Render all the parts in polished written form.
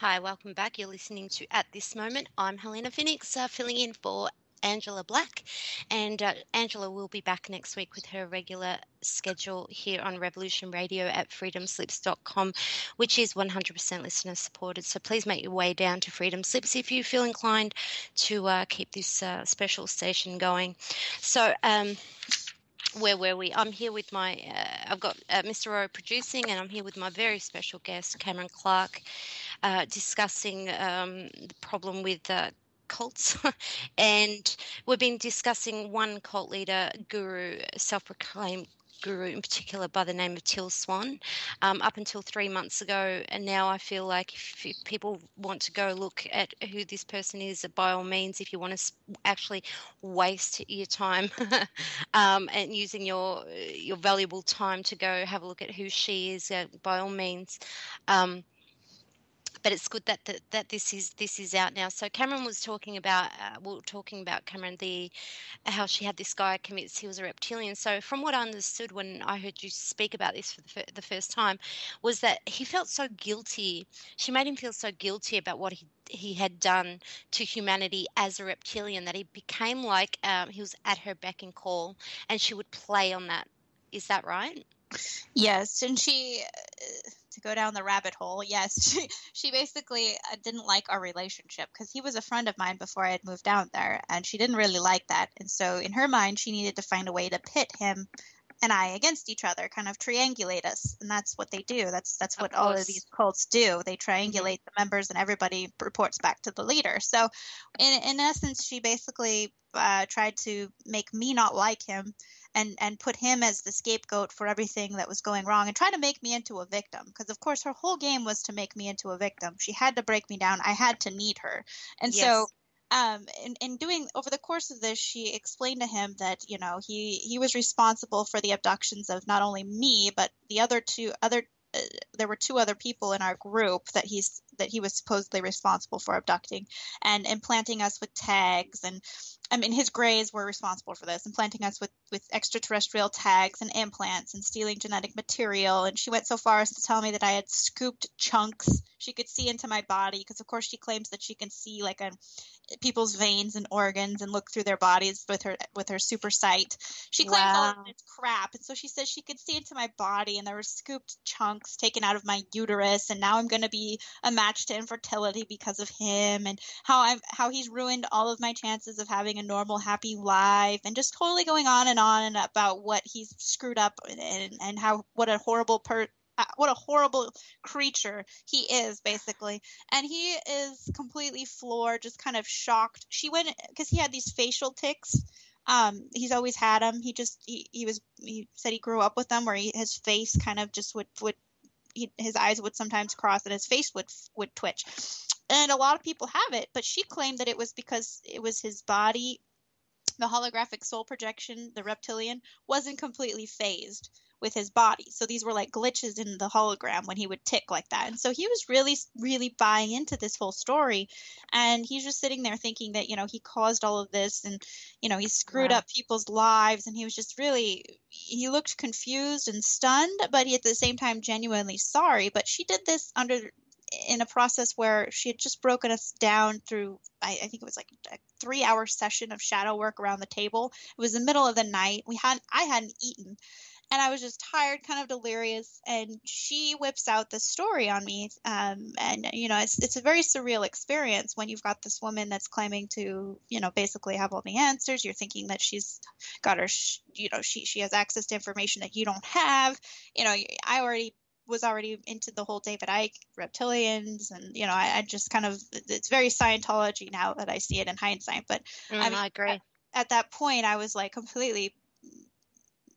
Hi, welcome back. You're listening to At This Moment. I'm Helena Phoenix, filling in for Angela Black, and Angela will be back next week with her regular schedule here on Revolution Radio at freedomslips.com, which is 100% listener supported. So please make your way down to Freedom Slips if you feel inclined to keep this special station going. So, where were we? I'm here with my, I've got MrRho producing, and I'm here with my very special guest, Cameron Clark, discussing the problem with cults. And we've been discussing one cult leader, guru, self-proclaimed guru in particular by the name of Teal Swan, up until 3 months ago. And now I feel like if people want to go look at who this person is, by all means, if you want to actually waste your time and using your valuable time to go have a look at who she is, by all means. But it's good that this is out now. So Cameron was talking about Cameron, how she had this guy convinced he was a reptilian. So from what I understood when I heard you speak about this for the first time, was that he felt so guilty. She made him feel so guilty about what he had done to humanity as a reptilian, that he became like he was at her beck and call, and she would play on that. Is that right? Yes, and she, to go down the rabbit hole, yes, she basically didn't like our relationship because he was a friend of mine before I had moved down there, and she didn't really like that. And so in her mind, she needed to find a way to pit him and I against each other, kind of triangulate us. And that's what they do. That's what all of these cults do. They triangulate the members, and everybody reports back to the leader. So in essence, she basically tried to make me not like him and put him as the scapegoat for everything that was going wrong, and try to make me into a victim. Because, of course, her whole game was to make me into a victim. She had to break me down. I had to need her. And so in doing over the course of this, she explained to him that, you know, he was responsible for the abductions of not only me, but the there were two other people in our group that he was supposedly responsible for abducting and implanting us with tags. And I mean, his greys were responsible for this, implanting us with extraterrestrial tags and implants and stealing genetic material. And she went so far as to tell me that I had scooped chunks. She could see into my body because, of course, she claims that she can see like people's veins and organs and look through their bodies with her super sight. She claims all of this crap, and so she says she could see into my body, and there were scooped chunks taken out of my uterus, and now I'm going to be a match to infertility because of him, and how he's ruined all of my chances of having a normal, happy life, and just totally going on and about what he's screwed up and what a horrible creature he is, basically. And he is completely floored, just kind of shocked. She went because he had these facial tics. He's always had them. He said he grew up with them, where his face kind of just his eyes would sometimes cross and his face would twitch. And a lot of people have it, but she claimed that it was because it was his body. The holographic soul projection, the reptilian, wasn't completely phased with his body. So these were like glitches in the hologram when he would tick like that. And so he was really, really buying into this whole story. And he's just sitting there thinking that, you know, he caused all of this and, you know, he screwed up people's lives. And he was just he looked confused and stunned, but he at the same time genuinely sorry. But she did this in a process where she had just broken us down through, I think it was like a 3-hour session of shadow work around the table. It was the middle of the night. I hadn't eaten, and I was just tired, kind of delirious. And she whips out this story on me. And, you know, it's a very surreal experience when you've got this woman that's claiming to, you know, basically have all the answers. You're thinking that she's got her, you know, she has access to information that you don't have. You know, I was already into the whole David Icke reptilians, and you know, I just kind of, it's very Scientology now that I see it in hindsight. But I agree. At that point, I was like completely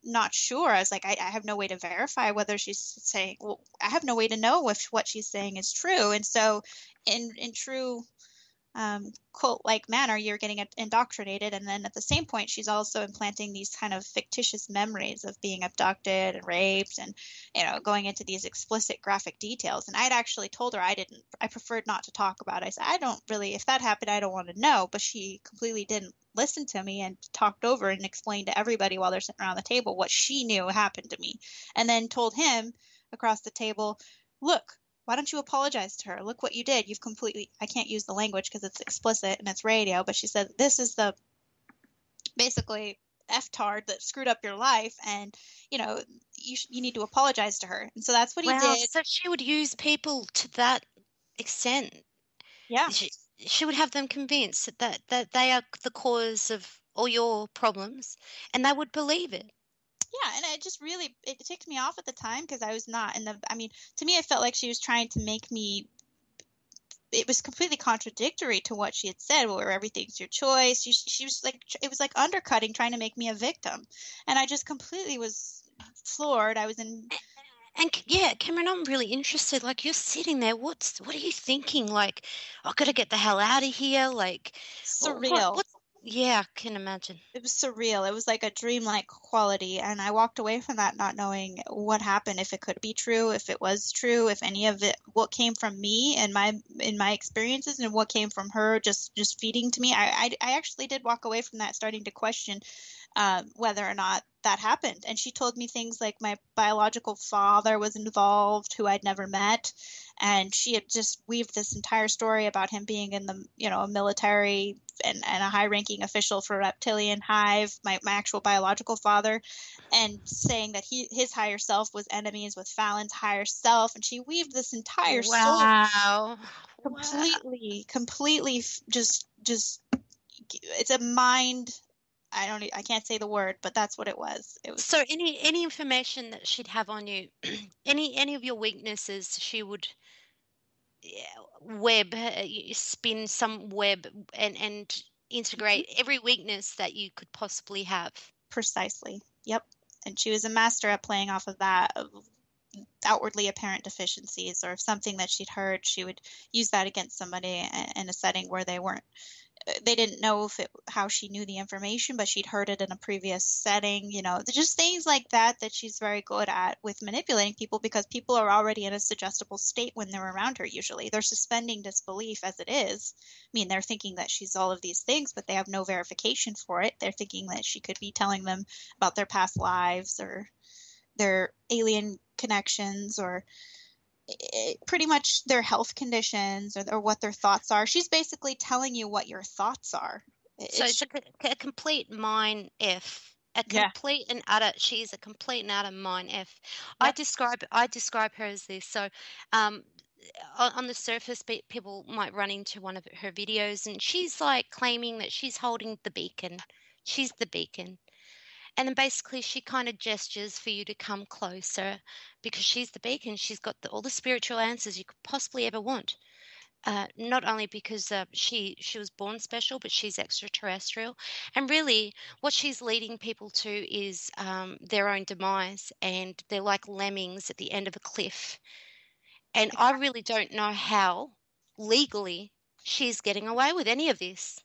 not sure. I was like, I have no way to verify whether she's saying. Well, I have no way to know if what she's saying is true. And so, in true cult-like manner, you're getting indoctrinated, and then at the same point she's also implanting these kind of fictitious memories of being abducted and raped, and you know, going into these explicit graphic details. And I'd actually told her I preferred not to talk about it. I said, I don't really, if that happened, I don't want to know. But she completely didn't listen to me and talked over and explained to everybody while they're sitting around the table what she knew happened to me, and then told him across the table, look, why don't you apologize to her? Look what you did. I can't use the language because it's explicit and it's radio, but she said, this is the basically F-tard that screwed up your life, and you need to apologize to her. And so that's what he Wow, did. so she would use people to that extent. Yeah. She would have them convinced that they are the cause of all your problems, and they would believe it. Yeah, and it ticked me off at the time because I was not to me, I felt like she was trying to make me. It was completely contradictory to what she had said, where everything's your choice. She was like, it was like undercutting, trying to make me a victim, and I just completely was floored. I was in. And yeah, Cameron, I'm really interested. Like, you're sitting there, what are you thinking? Like, I've got to get the hell out of here. Like, Surreal. what? Yeah, I can imagine. It was surreal. It was like a dreamlike quality, and I walked away from that not knowing what happened, if it could be true, if it was true, if any of it, what came from me and my experiences, and what came from her just feeding to me. I actually did walk away from that starting to question whether or not that happened. And she told me things like my biological father was involved, who I'd never met, and she had just weaved this entire story about him being in the a military and a high-ranking official for Reptilian Hive, my actual biological father, and saying that his higher self was enemies with Fallon's higher self, and she weaved this entire story Wow. completely just it's a mind. I can't say the word, but that's what it was. It was So any information that she'd have on you, any of your weaknesses, she would spin some web and integrate every weakness that you could possibly have. precisely. Yep. And she was a master at playing off of that, of outwardly apparent deficiencies, or if something that she'd heard, she would use that against somebody in a setting where they didn't know how she knew the information, but she'd heard it in a previous setting, just things like that she's very good at with manipulating people, because people are already in a suggestible state when they're around her. Usually they're suspending disbelief as it is. I mean, they're thinking that she's all of these things, but they have no verification for it. They're thinking that she could be telling them about their past lives or their alien connections, or pretty much their health conditions, or what their thoughts are. She's basically telling you what your thoughts are. So it's a complete mind F. She's a complete and utter mind F. Yep. I describe her as this. So on the surface, people might run into one of her videos, and she's like claiming that she's holding the beacon. She's the beacon. And then basically she kind of gestures for you to come closer, because she's the beacon. She's got all the spiritual answers you could possibly ever want. Not only because she was born special, but she's extraterrestrial. And really what she's leading people to is their own demise, and they're like lemmings at the end of a cliff. And I really don't know how legally she's getting away with any of this.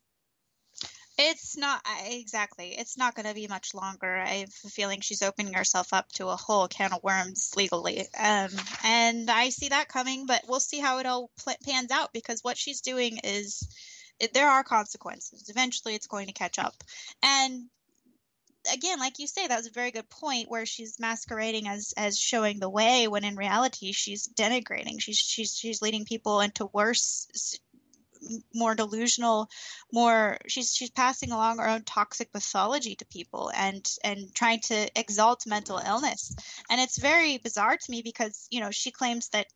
It's not exactly. It's not going to be much longer. I have a feeling she's opening herself up to a whole can of worms legally, and I see that coming. But we'll see how it all pans out, because what she's doing is, there are consequences. Eventually, it's going to catch up. And again, like you say, that was a very good point, where she's masquerading as showing the way, when in reality she's denigrating. She's leading people into worse, more delusional, she's passing along her own toxic pathology to people, and trying to exalt mental illness. And it's very bizarre to me, because she claims that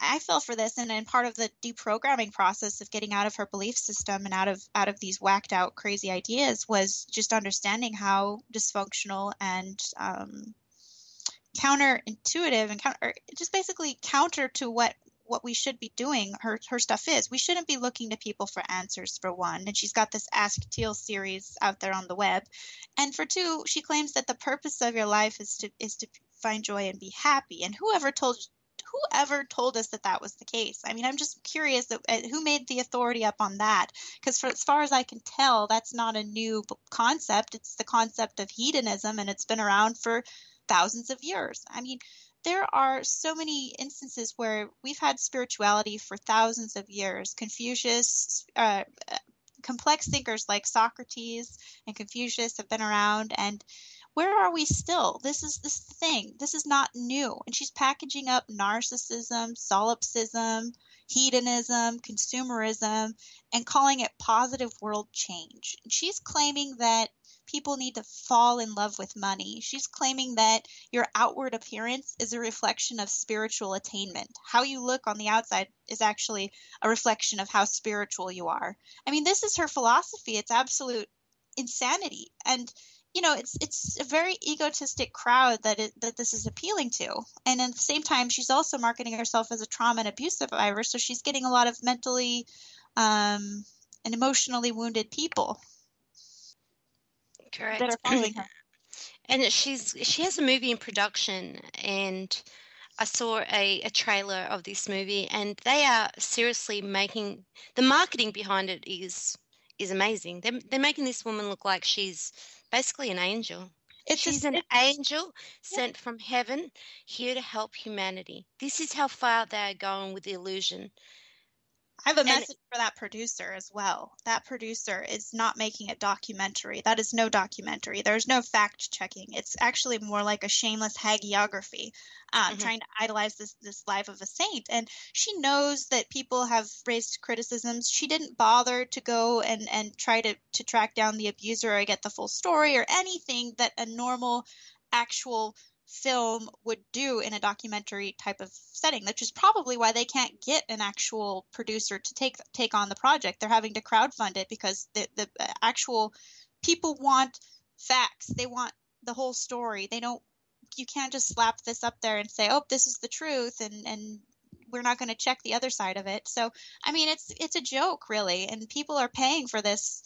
I fell for this, and part of the deprogramming process of getting out of her belief system and out of these whacked out crazy ideas was just understanding how dysfunctional and counterintuitive and just basically counter to what we should be doing. Her stuff is, we shouldn't be looking to people for answers, for one. And she's got this Ask Teal series out there on the web. And for two, she claims that the purpose of your life is to find joy and be happy. And whoever told us that was the case? I mean, I'm just curious who made the authority up on that, because as far as I can tell, that's not a new concept. It's the concept of hedonism, and it's been around for thousands of years. I mean, there are so many instances where we've had spirituality for thousands of years. Confucius, complex thinkers like Socrates and Confucius have been around, and where are we still? This is the thing. This is not new. And she's packaging up narcissism, solipsism, hedonism, consumerism, and calling it positive world change. And she's claiming that people need to fall in love with money. She's claiming that your outward appearance is a reflection of spiritual attainment. How you look on the outside is actually a reflection of how spiritual you are. I mean, this is her philosophy. It's absolute insanity. And it's a very egotistic crowd that this is appealing to. And at the same time, she's also marketing herself as a trauma and abuse survivor. So she's getting a lot of mentally and emotionally wounded people. Correct. That are following her. And she has a movie in production, and I saw a trailer of this movie, and they are seriously making the marketing behind it is amazing. They're making this woman look like she's basically an angel. She's an angel sent from heaven here to help humanity. This is how far they are going with the illusion. I have a message for that producer as well. That producer is not making a documentary. That is no documentary. There's no fact checking. It's actually more like a shameless hagiography, trying to idolize this life of a saint. And she knows that people have raised criticisms. She didn't bother to go and try to track down the abuser or get the full story or anything that a normal actual film would do in a documentary type of setting, which is probably why they can't get an actual producer to take on the project. They're having to crowdfund it because the actual people want facts. They want the whole story. You can't just slap this up there and say, oh, this is the truth, and we're not going to check the other side of it. So, I mean, it's a joke, really, and people are paying for this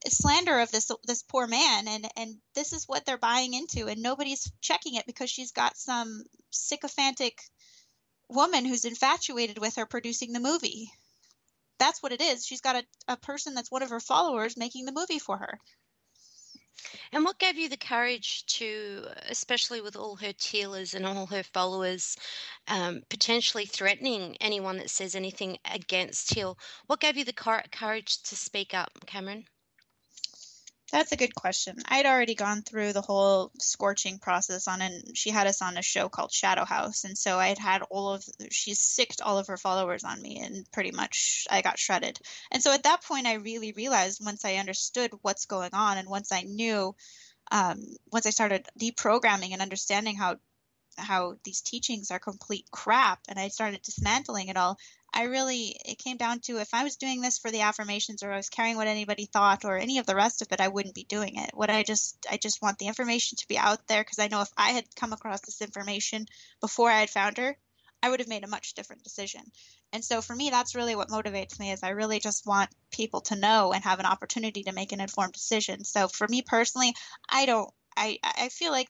slander of this poor man, and this is what they're buying into, and nobody's checking it because she's got some sycophantic woman who's infatuated with her producing the movie. That's what it is. She's got a person that's one of her followers making the movie for her. And what gave you the courage to, especially with all her tealers and all her followers, potentially threatening anyone that says anything against Teal? What gave you the courage to speak up, Cameron? That's a good question. I'd already gone through the whole scorching process and she had us on a show called Shadow House. And so she sicked all of her followers on me, and pretty much I got shredded. And so at that point, I really realized, once I understood what's going on, and once I knew, once I started deprogramming and understanding how these teachings are complete crap, and I started dismantling it all, it came down to, if I was doing this for the affirmations, or I was caring what anybody thought, or any of the rest of it, I wouldn't be doing it. I just want the information to be out there, because I know if I had come across this information before I had found her, I would have made a much different decision. And so for me, that's really what motivates me, is I really just want people to know and have an opportunity to make an informed decision. So for me personally, I feel like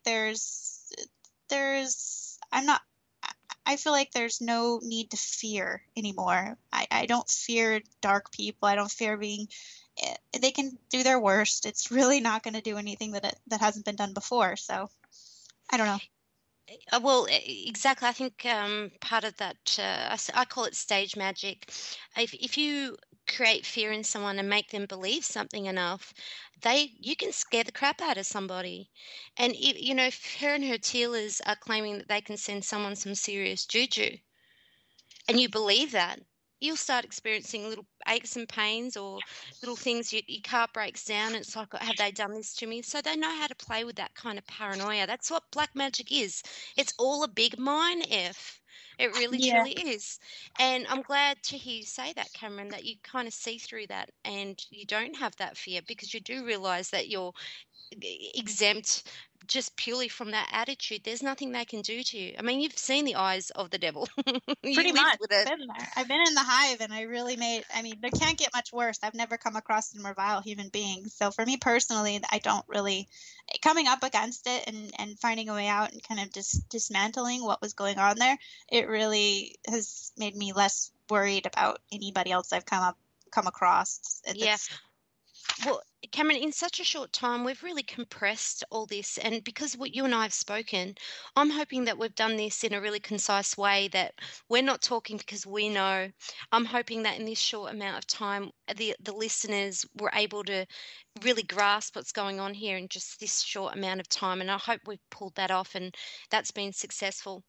I feel like there's no need to fear anymore. I don't fear dark people. I don't fear they can do their worst. It's really not going to do anything that hasn't been done before. So I don't know. Well, exactly. I think part of that, I call it stage magic. If you create fear in someone and make them believe something enough, you can scare the crap out of somebody. And if her and her tealers are claiming that they can send someone some serious juju, and you believe that, you'll start experiencing little aches and pains, or little things, your car breaks down. It's like, have they done this to me? So they know how to play with that kind of paranoia. That's what black magic is. It's all a big mind F. It really, truly is. And I'm glad to hear you say that, Cameron, that you kind of see through that and you don't have that fear, because you do realize that you're exempt just purely from that attitude. There's nothing they can do to you. I mean, you've seen the eyes of the devil. Pretty much. With it. I've been in the hive, and there can't get much worse. I've never come across a more vile human being. So for me personally, I don't really, coming up against it and finding a way out and kind of dismantling what was going on there, it really has made me less worried about anybody else I've come across. Well, Cameron, in such a short time, we've really compressed all this. And because what you and I have spoken, I'm hoping that we've done this in a really concise way, that we're not talking because we know. I'm hoping that in this short amount of time, the listeners were able to really grasp what's going on here in just this short amount of time. And I hope we've pulled that off and that's been successful.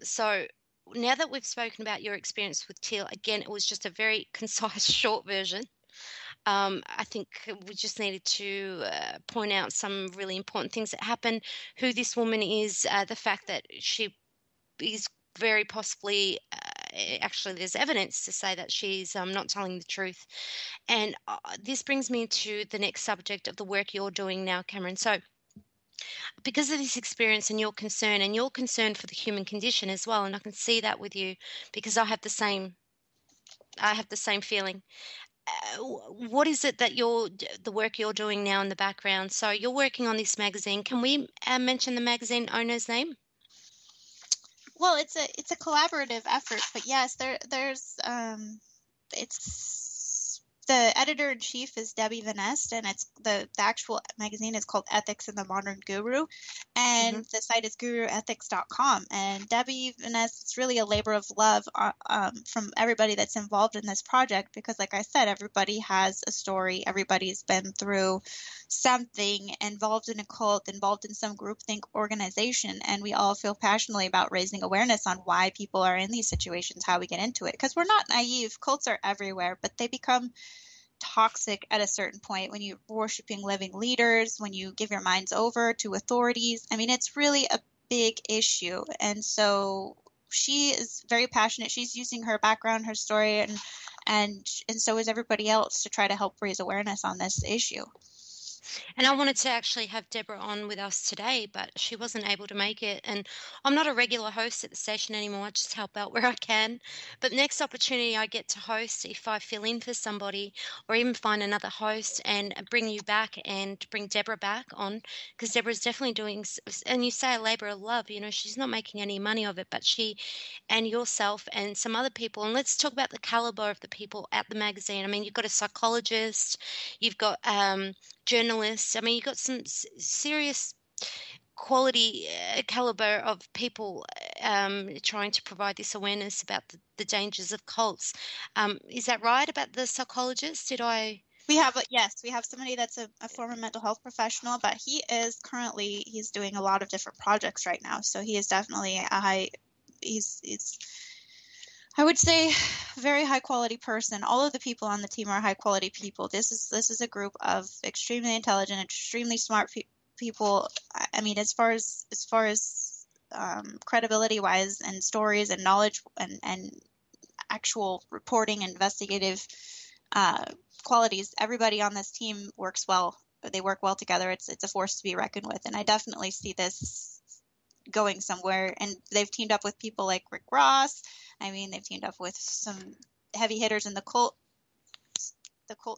So now that we've spoken about your experience with Teal, again, it was just a very concise, short version. I think we just needed to point out some really important things that happened, who this woman is, the fact that she is very possibly, actually, there's evidence to say that she's not telling the truth. And this brings me to the next subject of the work you're doing now, Cameron. So, because of this experience and your concern for the human condition as well, and I can see that with you because I have the same feeling. What is it that the work you're doing now in the background? So you're working on this magazine. Can we mention the magazine owner's name? Well, it's a collaborative effort, but yes, there's it's the editor in chief is Debbie Van Est, and it's the actual magazine is called Ethics in the Modern Guru, and the site is guruethics.com. And Debbie Van Est, it's really a labor of love from everybody that's involved in this project, because, like I said, everybody has a story, everybody's been through something, involved in a cult, involved in some groupthink organization, and we all feel passionately about raising awareness on why people are in these situations, how we get into it, because we're not naive. Cults are everywhere, but they become toxic at a certain point when you're worshiping living leaders, when you give your minds over to authorities. I mean, it's really a big issue. And so she is very passionate. She's using her background, her story, and so is everybody else to try to help raise awareness on this issue. And I wanted to actually have Deborah on with us today, but she wasn't able to make it. And I'm not a regular host at the station anymore. I just help out where I can. But next opportunity I get to host, if I fill in for somebody or even find another host and bring you back and bring Deborah back on, because Deborah's definitely doing, and you say a labor of love, she's not making any money of it, but she and yourself and some other people. And let's talk about the caliber of the people at the magazine. I mean, you've got a psychologist, you've got journalists. I mean, you've got some serious quality caliber of people trying to provide this awareness about the dangers of cults. Is that right about the psychologist? We have somebody that's a former mental health professional, but he's doing a lot of different projects right now. So he is definitely he's I would say very high quality person. All of the people on the team are high quality people. This is a group of extremely intelligent, extremely smart people. I mean, as far as credibility wise and stories and knowledge and actual reporting and investigative qualities, everybody on this team works well. They work well together. It's a force to be reckoned with, and I definitely see this going somewhere. And they've teamed up with people like Rick Ross. I mean, they've teamed up with some heavy hitters in the cult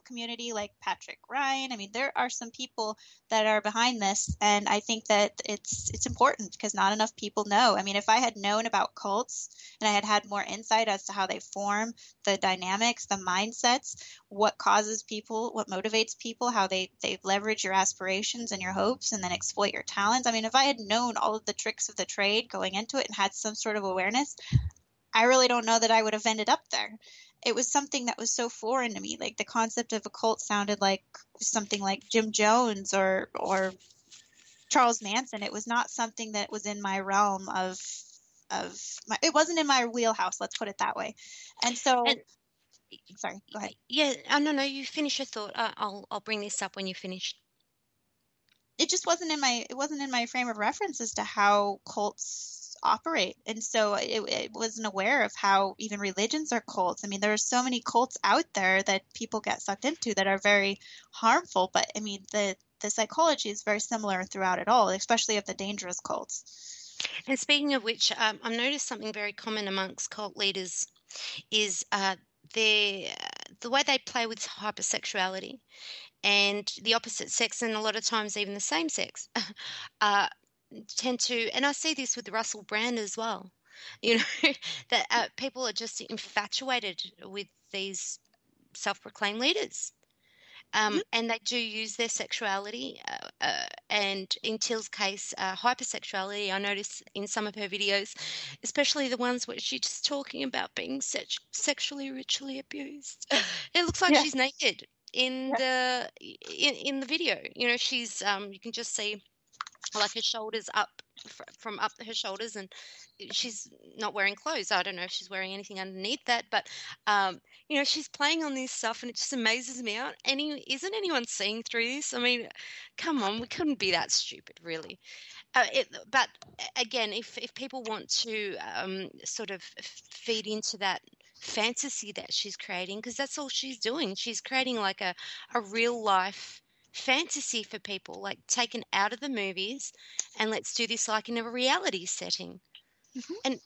community like Patrick Ryan. I mean, there are some people that are behind this, and I think that it's important because not enough people know. I mean, if I had known about cults and I had more insight as to how they form, the dynamics, the mindsets, what causes people, what motivates people, how they leverage your aspirations and your hopes and then exploit your talents. I mean, if I had known all of the tricks of the trade going into it and had some sort of awareness, I really don't know that I would have ended up there. It was something that was so foreign to me. Like the concept of a cult sounded like something like Jim Jones or Charles Manson. It was not something that was in my realm it wasn't in my wheelhouse. Let's put it that way. And so, sorry, go ahead. Yeah, no, you finish your thought. I'll bring this up when you finish. It just wasn't in my frame of reference as to how cults operate, and so it wasn't aware of how even religions are cults. I mean, there are so many cults out there that people get sucked into that are very harmful, but I mean the psychology is very similar throughout it all, especially of the dangerous cults. And speaking of which, I've noticed something very common amongst cult leaders is the way they play with hypersexuality and the opposite sex, and a lot of times even the same sex, tend to, and I see this with Russell Brand as well, that people are just infatuated with these self-proclaimed leaders. Mhm. And they do use their sexuality, and in Teal's case, hypersexuality. I notice in some of her videos, especially the ones where she's just talking about being sexually ritually abused. It looks like Yeah. she's naked in Yeah. the video. You know, she's you can just see like her shoulders up from up her shoulders, and she's not wearing clothes. I don't know if she's wearing anything underneath that, but you know, she's playing on this stuff, and it just amazes me out. Isn't anyone seeing through this? I mean, come on, we couldn't be that stupid, really. But again, if people want to sort of feed into that fantasy that she's creating, because that's all she's doing, she's creating like a real life fantasy for people, like taken out of the movies, and let's do this like in a reality setting. Mhm. And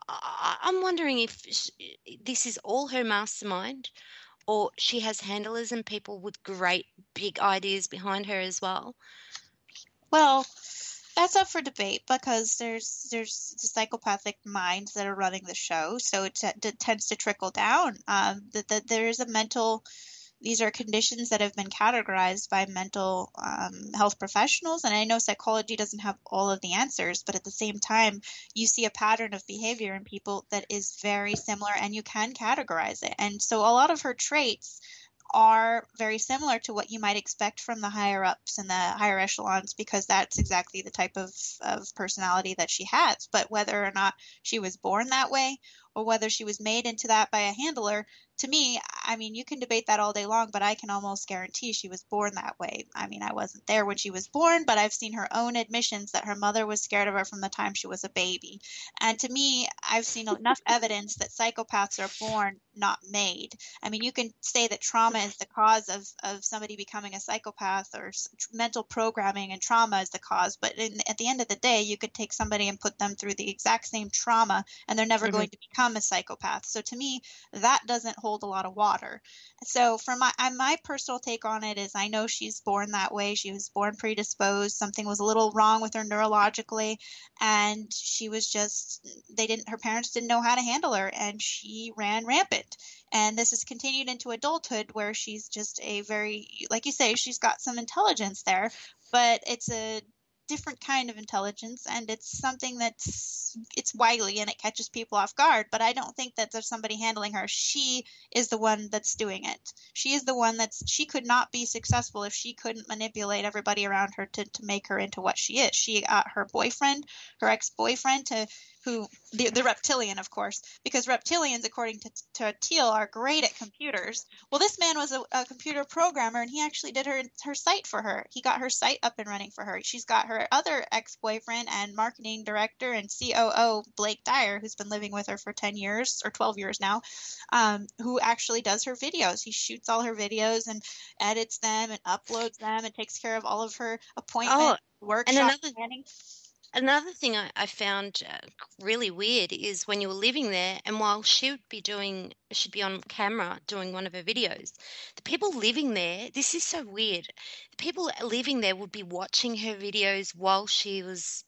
I'm wondering if this is all her mastermind, or she has handlers and people with great big ideas behind her as well. Well, that's up for debate because there's the psychopathic minds that are running the show, so it tends to trickle down. That there is a mental. These are conditions that have been categorized by mental health professionals, and I know psychology doesn't have all of the answers, but at the same time, you see a pattern of behavior in people that is very similar, and you can categorize it. And so, a lot of her traits are very similar to what you might expect from the higher ups and the higher echelons, because that's exactly the type of personality that she has. But whether or not she was born that way or whether she was made into that by a handler, to me, I mean, you can debate that all day long, but I can almost guarantee she was born that way. I mean, I wasn't there when she was born, but I've seen her own admissions that her mother was scared of her from the time she was a baby. And to me, I've seen enough evidence that psychopaths are born, not made. I mean, you can say that trauma is the cause of somebody becoming a psychopath, or mental programming and trauma is the cause. But at the end of the day, you could take somebody and put them through the exact same trauma, and they're never Hmm. going to become a psychopath. So to me, that doesn't hold a lot of water. So for my personal take on it is, I know she's born that way. She was born predisposed. Something was a little wrong with her neurologically, and she was just her parents didn't know how to handle her, and she ran rampant. And this has continued into adulthood, where she's just a very, like you say, she's got some intelligence there, but it's a different kind of intelligence, and it's something it's wily and it catches people off guard. But I don't think that there's somebody handling her. She is the one that's doing it. She is the one she could not be successful if she couldn't manipulate everybody around her to make her into what she is. She got her boyfriend, her ex-boyfriend, the reptilian, of course, because reptilians, according to Teal, are great at computers. Well, this man was a computer programmer, and he actually did her site for her. He got her site up and running for her. She's got her other ex-boyfriend and marketing director and COO, Blake Dyer, who's been living with her for 10 years or 12 years now, who actually does her videos. He shoots all her videos and edits them and uploads them and takes care of all of her Oh, appointments, and workshop planning. another thing I found really weird is when you were living there, and while she'd be on camera doing one of her videos, the people living there, this is so weird. The people living there would be watching her videos while she was,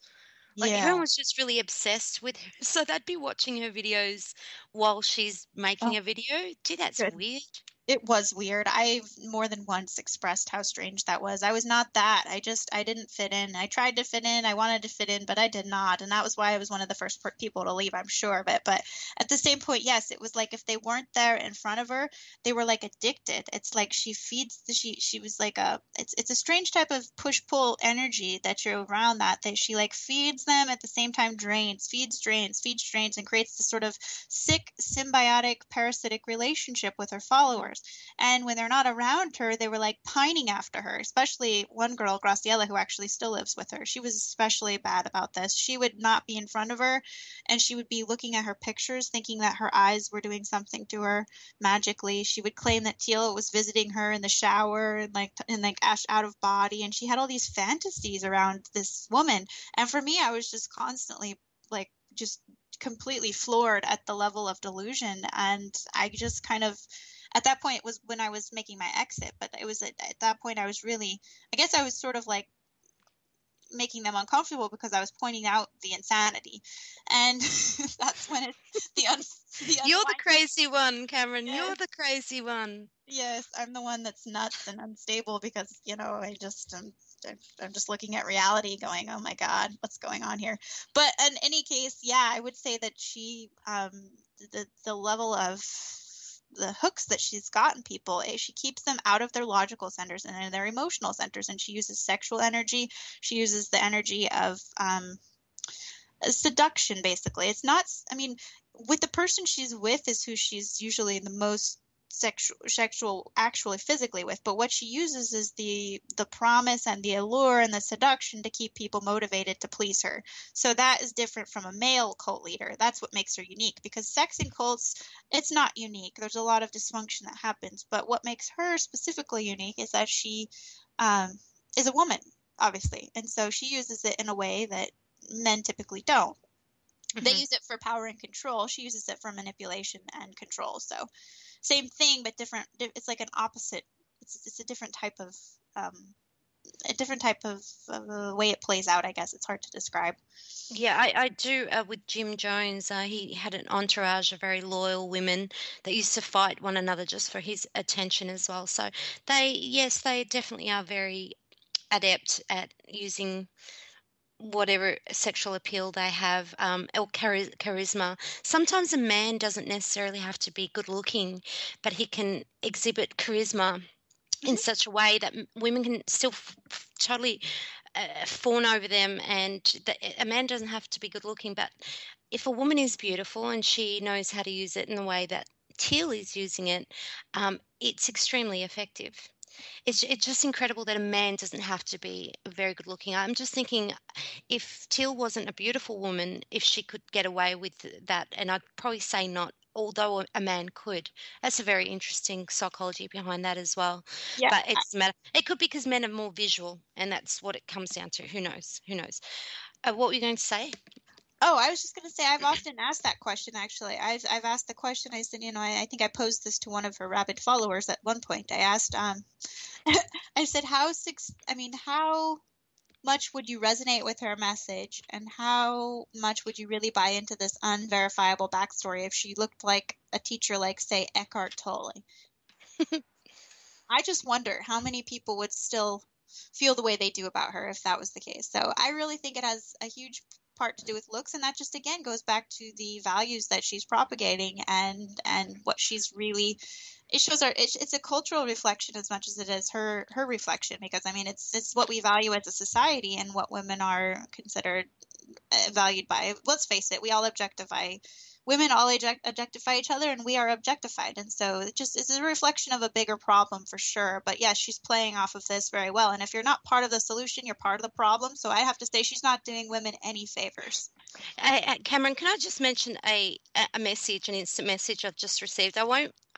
like, Yeah. everyone was just really obsessed with her. So they'd be watching her videos while she's making Oh, a video. Gee, that's good. weird. It was weird. I've more than once expressed how strange that was. I was not that. I didn't fit in. I tried to fit in. I wanted to fit in, but I did not. And that was why I was one of the first people to leave, I'm sure of it. But at the same point, yes, it was like if they weren't there in front of her, they were like addicted. It's like she was like it's a strange type of push-pull energy that you're around, that she like feeds them at the same time drains, feeds drains, and creates this sort of sick symbiotic parasitic relationship with her followers. And when they're not around her, they were like pining after her, especially one girl, Graciela, who actually still lives with her. She was especially bad about this. She would not be in front of her, and she would be looking at her pictures, thinking that her eyes were doing something to her magically. She would claim that Teal was visiting her in the shower and out of body, and she had all these fantasies around this woman. And for me, I was just constantly like just completely floored at the level of delusion. And I just kind of, at that point, it was when I was making my exit, but it was at that point I was really, I guess I was sort of like making them uncomfortable because I was pointing out the insanity, and that's when it's You're the crazy one, Cameron. Yes. You're the crazy one. Yes, I'm the one that's nuts and unstable because, I'm just looking at reality going, oh my God, what's going on here? But in any case, yeah, I would say that she, the level of the hooks that she's gotten people, she keeps them out of their logical centers and in their emotional centers. And she uses sexual energy. She uses the energy of seduction, basically. It's not, I mean, with the person she's with is who she's usually the most sexual actually physically with, but what she uses is the promise and the allure and the seduction to keep people motivated to please her. So that is different from a male cult leader. That's what makes her unique, because sex in cults, it's not unique. There's a lot of dysfunction that happens, but what makes her specifically unique is that she is a woman, obviously, and so she uses it in a way that men typically don't. They use it for power and control. She uses it for manipulation and control. So same thing, but different. It's like an opposite. It's a different type of way it plays out. I guess it's hard to describe. Yeah, I do with Jim Jones. He had an entourage of very loyal women that used to fight one another just for his attention as well. So they definitely are very adept at using whatever sexual appeal they have, or charisma. Sometimes a man doesn't necessarily have to be good looking, but he can exhibit charisma in such a way that women can still totally fawn over them, and a man doesn't have to be good looking, but if a woman is beautiful and she knows how to use it in the way that Teal is using it, it's extremely effective. It's just incredible that a man doesn't have to be very good looking. I'm just thinking, if Teal wasn't a beautiful woman, if she could get away with that, and I'd probably say not, although a man could. That's a very interesting psychology behind that as well. Yeah. But it's a matter. It could be because men are more visual, and that's what it comes down to. Who knows? Who knows? What were you going to say? Oh, I was just going to say, I've often asked that question, actually. I've asked the question. I said, I think I posed this to one of her rabid followers at one point. I asked, I said, how much would you resonate with her message, and how much would you really buy into this unverifiable backstory if she looked like a teacher like, say, Eckhart Tolle? I just wonder how many people would still feel the way they do about her if that was the case. So I really think it has a huge part to do with looks, and that just again goes back to the values that she's propagating and what she's really, it shows our, it's a cultural reflection as much as it is her reflection, because I mean it's what we value as a society and what women are considered valued by. Let's face it, we all objectify women, all objectify each other, and we are objectified. And so it's a reflection of a bigger problem for sure. But yes, she's playing off of this very well. And if you're not part of the solution, you're part of the problem. So I have to say she's not doing women any favors. Cameron, can I just mention a message, an instant message I've just received? I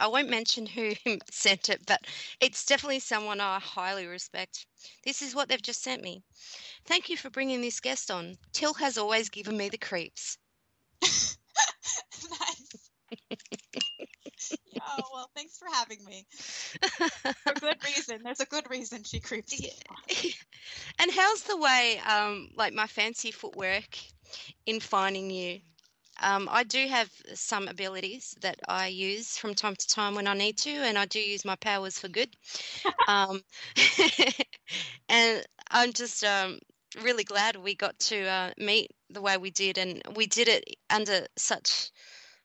won't mention who sent it, but it's definitely someone I highly respect. This is what they've just sent me. Thank you for bringing this guest on. Till has always given me the creeps. Nice. Oh, well, thanks for having me. For good reason. There's a good reason she creeps me. And how's the way, like my fancy footwork in finding you? I do have some abilities that I use from time to time when I need to, and I do use my powers for good. And I'm just really glad we got to meet the way we did, and we did it under such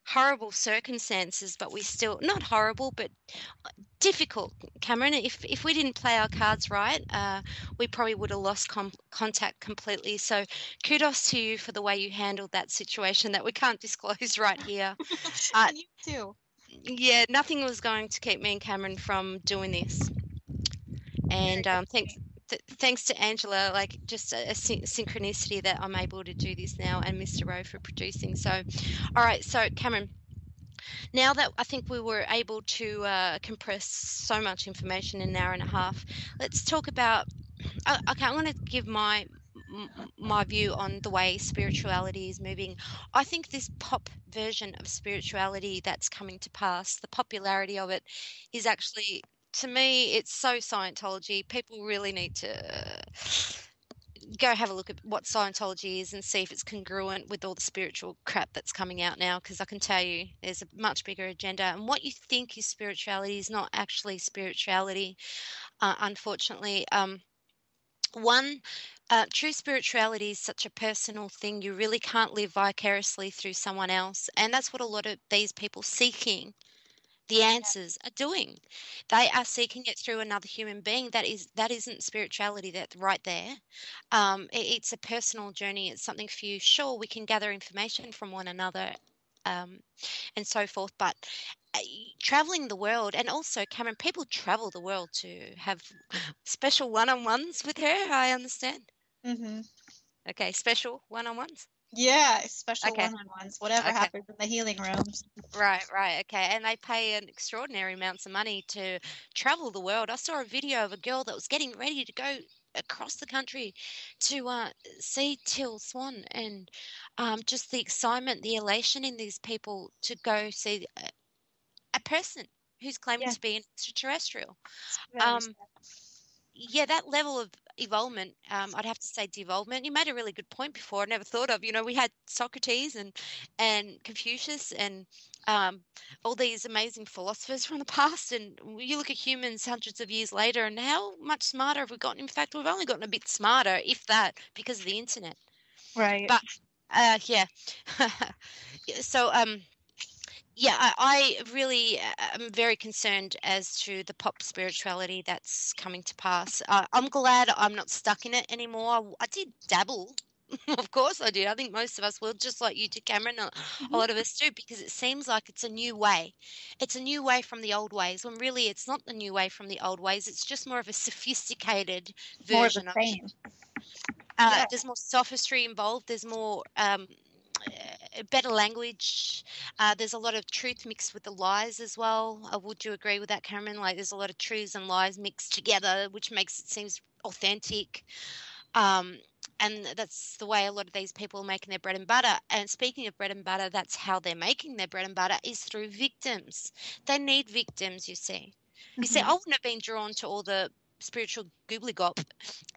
horrible circumstances, but we still, not horrible, but difficult, Cameron. If we didn't play our cards right, we probably would have lost contact completely. So kudos to you for the way you handled that situation that we can't disclose right here. And you too. Yeah, nothing was going to keep me and Cameron from doing this. And thanks to Angela, like just a synchronicity that I'm able to do this now, and MrRho for producing. So, all right, so Cameron, now that I think we were able to compress so much information in an hour and a half, let's talk about, okay, I want to give my view on the way spirituality is moving. I think this pop version of spirituality that's coming to pass, the popularity of it is actually, to me, it's so Scientology. People really need to go have a look at what Scientology is and see if it's congruent with all the spiritual crap that's coming out now, because I can tell you there's a much bigger agenda. And what you think is spirituality is not actually spirituality, unfortunately. One, true spirituality is such a personal thing. You really can't live vicariously through someone else. And that's what a lot of these people seeking the answers are doing. They are seeking it through another human being. That isn't spirituality. That's right there. It's a personal journey. It's something for you. Sure, we can gather information from one another, and so forth. But traveling the world, and also, Cameron, people travel the world to have special one-on-ones with her. I understand. Mm-hmm. Okay, special one-on-ones. Yeah, special Okay, one-on-ones, whatever okay. happens in the healing rooms. Right, right, okay. And they pay an extraordinary amounts of money to travel the world. I saw a video of a girl that was getting ready to go across the country to see Teal Swan, and just the excitement, the elation in these people to go see a person who's claiming Yeah, to be an extraterrestrial. it's very sad. Um, yeah, that level of evolvement, I'd have to say devolvement. You made a really good point before. I never thought of. We had Socrates and Confucius and all these amazing philosophers from the past, and you look at humans hundreds of years later, and how much smarter have we gotten? In fact, we've only gotten a bit smarter, if that, because of the internet. Right. But yeah, so yeah, I really am very concerned as to the pop spirituality that's coming to pass. I'm glad I'm not stuck in it anymore. I did dabble. Of course I did. I think most of us will, just like you did, Cameron. A Hmm. lot of us do, because it seems like it's a new way. It's a new way from the old ways, when really it's not the new way from the old ways. It's just more of a sophisticated More of the version of it. same. Yeah. There's more sophistry involved. There's more better language. There's a lot of truth mixed with the lies as well. Would you agree with that, Cameron? Like, there's a lot of truths and lies mixed together, which makes it seems authentic. Um, and that's the way a lot of these people are making their bread and butter. And speaking of bread and butter, that's how they're making their bread and butter, is through victims. They need victims, you see. You see, Hmm. I wouldn't have been drawn to all the spiritual goobly gop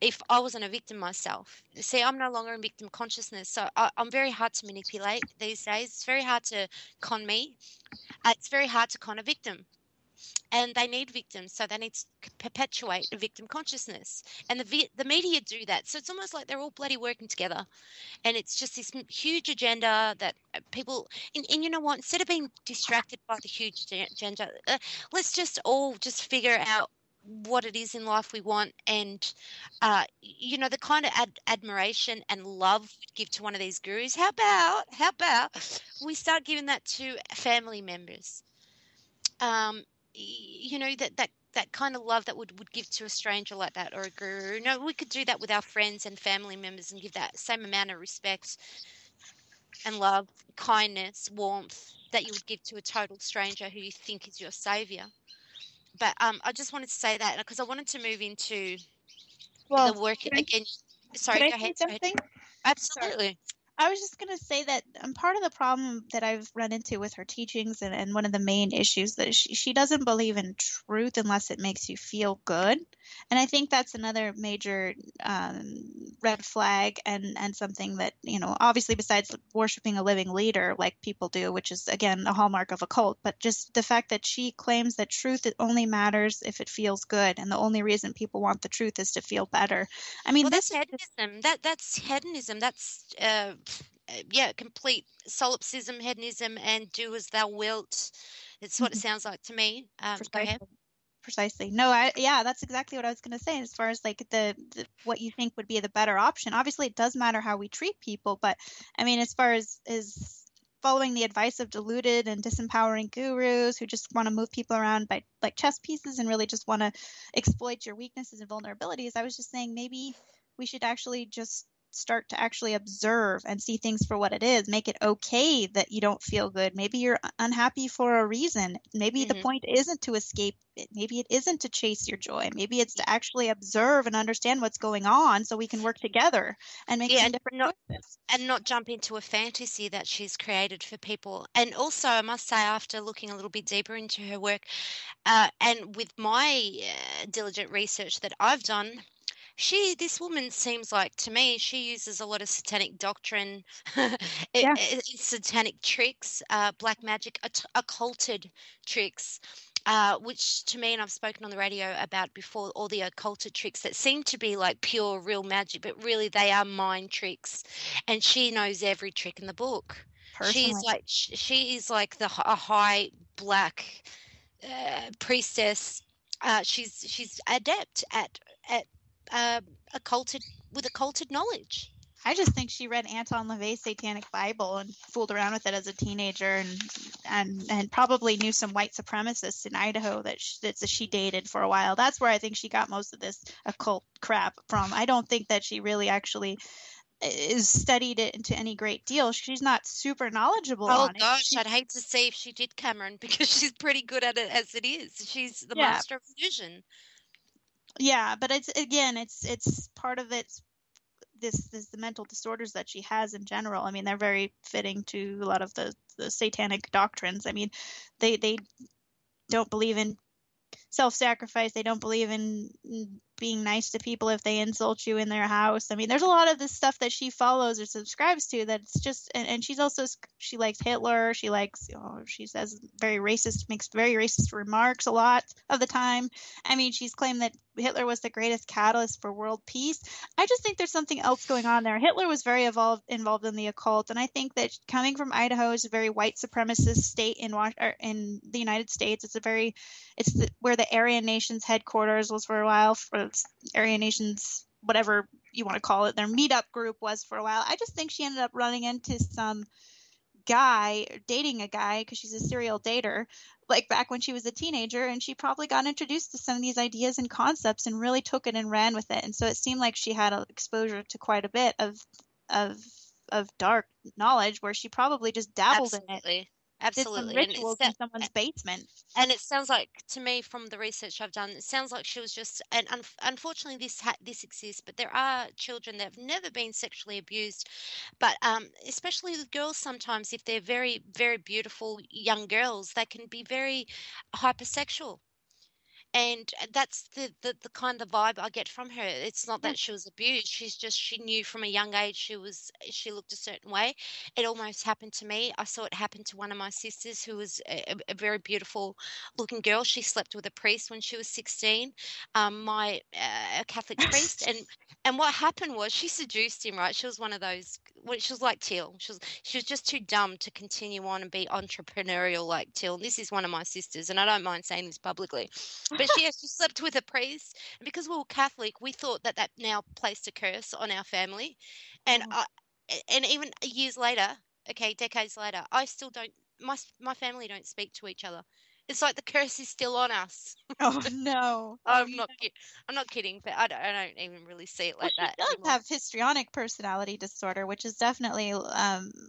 if I wasn't a victim myself. See, I'm no longer in victim consciousness, so I'm very hard to manipulate these days. It's very hard to con me. It's very hard to con a victim, and they need victims, so they need to perpetuate a victim consciousness, and the media do that. So it's almost like they're all bloody working together, and it's just this huge agenda that people. And you know what? Instead of being distracted by the huge agenda, let's just all just figure out what it is in life we want, and the kind of admiration and love we give to one of these gurus. How about we start giving that to family members? um that kind of love that would give to a stranger like that, or a guru. No, we could do that with our friends and family members, and give that same amount of respect and love, kindness, warmth that you would give to a total stranger who you think is your savior. But I just wanted to say that because I wanted to move into the Well, work can I, again. can Sorry, I go ahead. say Go ahead. something? Sorry. Absolutely. I was just going to say that part of the problem that I've run into with her teachings, and one of the main issues, that she doesn't believe in truth unless it makes you feel good. And I think that's another major red flag, and something that, obviously besides worshiping a living leader like people do, which is, again, a hallmark of a cult, but just the fact that she claims that truth, it only matters if it feels good. And the only reason people want the truth is to feel better. I mean, Well, this that's is just, hedonism. That's hedonism. That's yeah, complete solipsism, hedonism, and do as thou wilt. It's what it Mhm, sounds like to me. Go ahead. precisely. Precisely. No, yeah, that's exactly what I was going to say. As far as like the what you think would be the better option, obviously it does matter how we treat people, but I mean, as far as is following the advice of deluded and disempowering gurus who just want to move people around by like chess pieces and really just want to exploit your weaknesses and vulnerabilities, I was just saying maybe we should actually just start to actually observe and see things for what it is. Make it okay that you don't feel good. Maybe you're unhappy for a reason. Maybe the Hmm. point isn't to escape it. Maybe it isn't to chase your joy. Maybe it's to actually observe and understand what's going on so we can work together and make Yeah, some and different not choices. jump into a fantasy that she's created for people. And also, I must say, after looking a little bit deeper into her work, and with my diligent research that I've done, This woman seems like, to me, she uses a lot of satanic doctrine, Yeah, satanic tricks, black magic, occulted tricks, which to me, and I've spoken on the radio about before, all the occulted tricks that seem to be like pure, real magic, but really they are mind tricks. And she knows every trick in the book. personally. She is like a high black priestess. She's adept at uh, occulted with occulted knowledge. I just think she read Anton LaVey's Satanic Bible and fooled around with it as a teenager, and probably knew some white supremacists in Idaho that she dated for a while. That's where I think she got most of this occult crap from. I don't think that she really actually is studied it into any great deal. She's not super knowledgeable Oh on it. gosh, I'd hate to see if she did, Cameron, because she's pretty good at it as it is. She's the Yeah, master of illusion. yeah, but it's part of it. This the mental disorders that she has in general. I mean, they're very fitting to a lot of the satanic doctrines. I mean, they don't believe in self-sacrifice. They don't believe in being nice to people if they insult you in their house. I mean, there's a lot of this stuff that she follows or subscribes to that's just, and she's also, she likes Hitler. She likes, she says makes very racist remarks a lot of the time. I mean, she's claimed that Hitler was the greatest catalyst for world peace. I just think there's something else going on there. Hitler was very involved in the occult, and I think that coming from Idaho is a very white supremacist state in the United States. Where the Aryan Nations headquarters was for a while, for Aryan Nations, whatever you want to call it, their meetup group was for a while. I just think she ended up running into some guy, dating a guy, because she's a serial dater, like back when she was a teenager, and she probably got introduced to some of these ideas and concepts and really took it and ran with it. And so it seemed like she had exposure to quite a bit of dark knowledge, where she probably just dabbled in it. Did some Absolutely. rituals in someone's basement. And it sounds like, to me, from the research I've done, it sounds like she was just, and unfortunately this exists, but there are children that have never been sexually abused, but especially with girls, sometimes if they're very, very beautiful young girls, they can be very hypersexual. And that's the kind of vibe I get from her. It's not Yeah. that she was abused. She knew from a young age she looked a certain way. It almost happened to me. I saw it happen to one of my sisters who was a very beautiful looking girl. She slept with a priest when she was 16, my a Catholic priest, and what happened was she seduced him. Right, she was one of those. Well, she was like Teal. She was just too dumb to continue on and be entrepreneurial like Teal. This is one of my sisters, and I don't mind saying this publicly. But she actually slept with a priest, and because we were Catholic, we thought that now placed a curse on our family, and Oh. and even years later, okay, decades later, I still don't. My family don't speak to each other. It's like the curse is still on us. Oh no. Oh, I'm not. I'm not kidding, but I don't even really see it Well, like she that does anymore. have histrionic personality disorder, which is definitely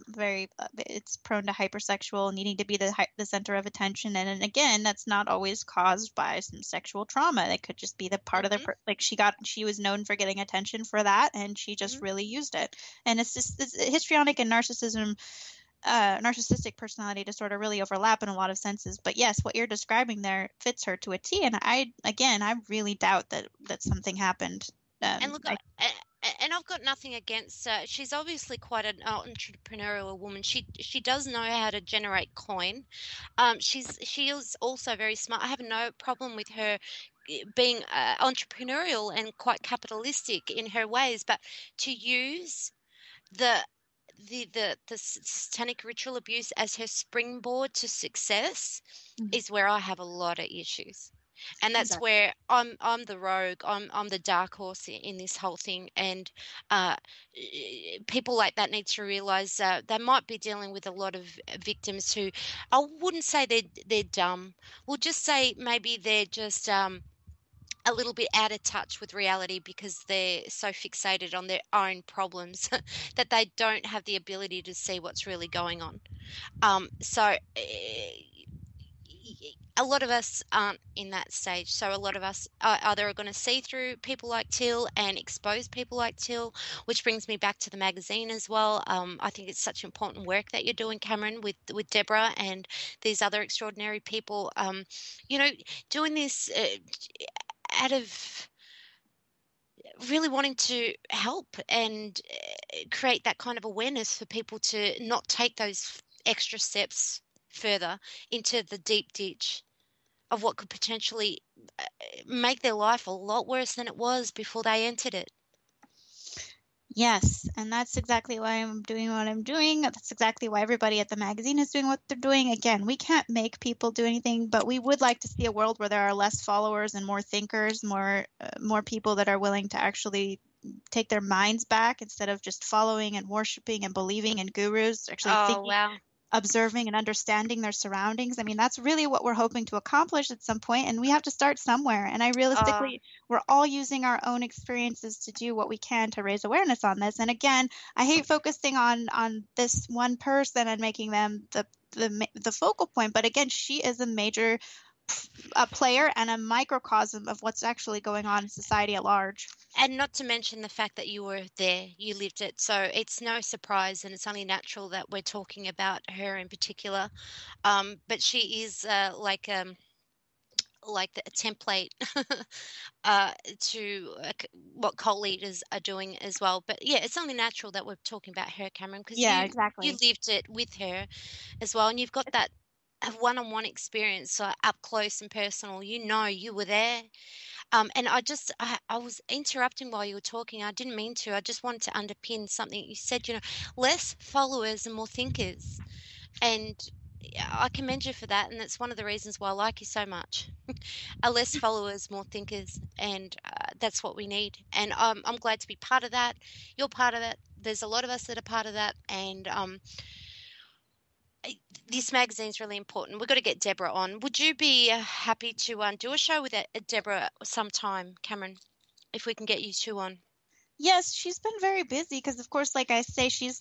very. It's prone to hypersexual, needing to be the center of attention, and again, that's not always caused by some sexual trauma. It could just be the part of Hmm. like she was known for getting attention for that, and she just Hmm. really used it. And it's histrionic and narcissistic personality disorder really overlap in a lot of senses. But yes, what you're describing there fits her to a T. And I really doubt that something happened. And look, and I've got nothing against. She's obviously quite an entrepreneurial woman. She does know how to generate coin. She is also very smart. I have no problem with her being entrepreneurial and quite capitalistic in her ways, but to use the the satanic ritual abuse as her springboard to success Mhm. is where I have a lot of issues. And that's Exactly. where I'm the rogue. I'm the dark horse in this whole thing. And uh, people like that need to realize they might be dealing with a lot of victims who I wouldn't say they're dumb. We'll just say maybe they're just a little bit out of touch with reality because they're so fixated on their own problems that they don't have the ability to see what's really going on. So a lot of us aren't in that stage. So a lot of us are either going to see through people like Till and expose people like Till, which brings me back to the magazine as well. I think it's such important work that you're doing, Cameron, with Deborah and these other extraordinary people. You know, doing this out of really wanting to help and create that kind of awareness for people to not take those extra steps further into the deep ditch of what could potentially make their life a lot worse than it was before they entered it. Yes, and that's exactly why I'm doing what I'm doing. That's exactly why everybody at the magazine is doing what they're doing. Again, we can't make people do anything, but we would like to see a world where there are less followers and more thinkers, more people that are willing to actually take their minds back instead of just following and worshiping and believing in gurus, actually Oh, thinking, wow. observing and understanding their surroundings. I mean, that's really what we're hoping to accomplish at some point, and we have to start somewhere. And I Oh, realistically, we're all using our own experiences to do what we can to raise awareness on this. And again, I hate focusing on this one person and making them the focal point. But again, she is a major player and a microcosm of what's actually going on in society at large. and not to mention the fact that you were there, you lived it. So it's no surprise and it's only natural that we're talking about her in particular. But she is like a template to what cult leaders are doing as well. But yeah, it's only natural that we're talking about her, Cameron, because Yeah, you exactly. lived it with her as well, and you've got that one-on-one experience, so up close and personal. You were there. And I was interrupting while you were talking. I didn't mean to. I just wanted to underpin something you said. Less followers and more thinkers, and yeah, I commend you for that. And that's one of the reasons why I like you so much. Are less followers, more thinkers, and that's what we need. And I'm glad to be part of that. You're part of it. There's a lot of us that are part of that, and this magazine's really important. We've got to get Deborah on. Would you be happy to do a show with Deborah sometime, Cameron, if we can get you two on? Yes, she's been very busy because, of course, like I say, she's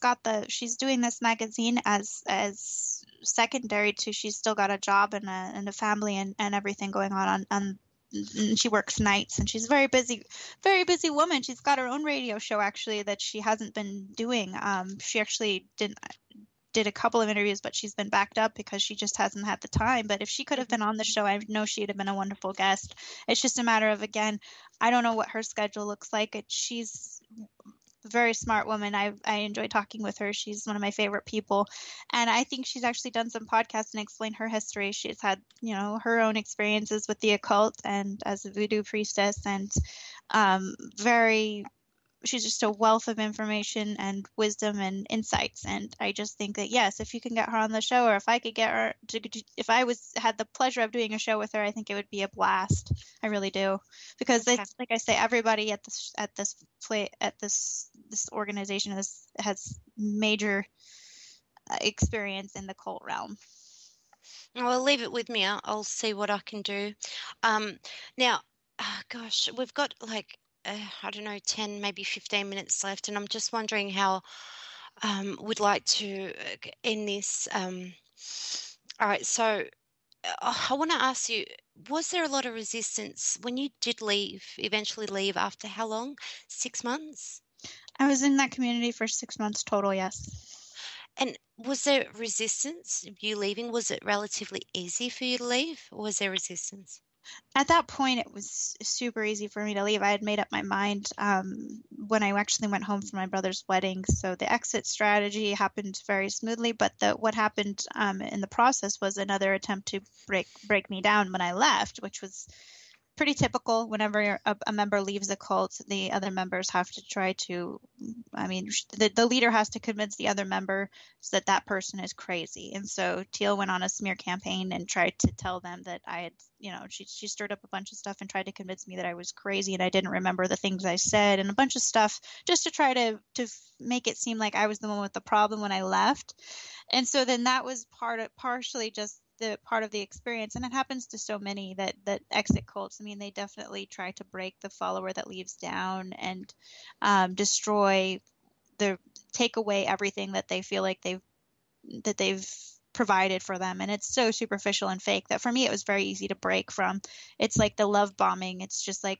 doing this magazine as secondary to she's still got a job and a family and everything going on and she works nights and she's a very busy woman. She's got her own radio show actually that she hasn't been doing. She actually did a couple of interviews, but she's been backed up because she just hasn't had the time. But if she could have Mhm. been on the show, I know she'd have been a wonderful guest. It's just a matter of, again, I don't know what her schedule looks like. She's a very smart woman. I enjoy talking with her. She's one of my favorite people. And I think she's actually done some podcasts and explained her history. She's had, her own experiences with the occult and as a voodoo priestess and very she's just a wealth of information and wisdom and insights. And I just think that yes, if you can get her on the show, or if I could get her if I had the pleasure of doing a show with her, I think it would be a blast. I really do, because Okay. it's like I say, everybody at this organization has major experience in the cult realm. Well, leave it with me. I'll see what I can do. Um, Now, gosh, we've got like, I don't know, 10, maybe 15 minutes left, and I'm just wondering how we'd like to end this. All right, so I want to ask you, was there a lot of resistance when you did eventually leave after how long? 6 months? I was in that community for 6 months total. Yes. And was there resistance of you leaving? Was it relatively easy for you to leave, or was there resistance? At that point, it was super easy for me to leave. I had made up my mind when I actually went home for my brother's wedding. So the exit strategy happened very smoothly. But what happened in the process was another attempt to break me down when I left, which was pretty typical. Whenever a member leaves a cult, the other members have to try to, I mean, the leader has to convince the other member that that person is crazy. And so Teal went on a smear campaign and tried to tell them that I had, she stirred up a bunch of stuff and tried to convince me that I was crazy and I didn't remember the things I said and a bunch of stuff just to try to make it seem like I was the one with the problem when I left. And so then that was partially just the part of the experience, and it happens to so many that exit cults. I mean, they definitely try to break the follower that leaves down and destroy take away everything that they feel like they've provided for them, and it's so superficial and fake that for me it was very easy to break from. It's like the love bombing. It's just like